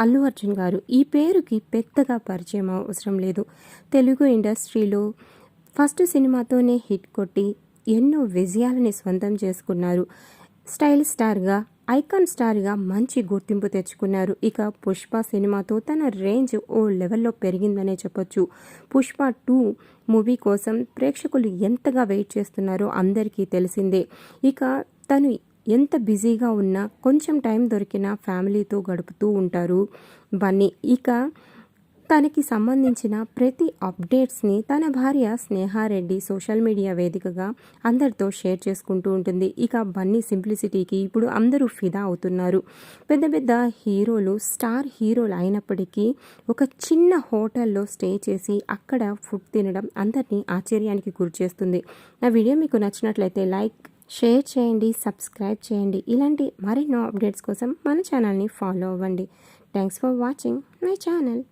అల్లు అర్జున్ గారు. ఈ పేరుకి పెద్దగా పరిచయం అవసరం లేదు. తెలుగు ఇండస్ట్రీలో ఫస్ట్ సినిమాతోనే హిట్ కొట్టి ఎన్నో విజయాలని సొంతం చేసుకున్నారు. స్టైల్ స్టార్గా, ఐకాన్ స్టార్గా మంచి గుర్తింపు తెచ్చుకున్నారు. ఇక పుష్ప సినిమాతో తన రేంజ్ ఓ లెవెల్లో పెరిగిందనే చెప్పొచ్చు. పుష్ప 2 మూవీ కోసం ప్రేక్షకులు ఎంతగా వెయిట్ చేస్తున్నారో అందరికీ తెలిసిందే. ఇక తను ఎంత బిజీగా ఉన్నా కొంచెం టైం దొరికినా ఫ్యామిలీతో గడుపుతూ ఉంటారు బన్నీ. ఇక తనకి సంబంధించిన ప్రతి అప్డేట్స్ని తన భార్య స్నేహారెడ్డి సోషల్ మీడియా వేదికగా అందరితో షేర్ చేసుకుంటూ ఉంటుంది. ఇక బన్నీ సింప్లిసిటీకి ఇప్పుడు అందరూ ఫిదా అవుతున్నారు. పెద్ద పెద్ద హీరోలు, స్టార్ హీరోలు అయినప్పటికీ ఒక చిన్న హోటల్లో స్టే చేసి అక్కడ ఫుడ్ తినడం అందరినీ ఆశ్చర్యానికి గురిచేస్తుంది. నా వీడియో మీకు నచ్చినట్లయితే లైక్, షేర్ చేయండి, సబ్స్క్రైబ్ చేయండి. ఇలాంటి మరెన్నో అప్డేట్స్ కోసం మన ఛానల్ని ఫాలో అవ్వండి. Thanks for watching my channel.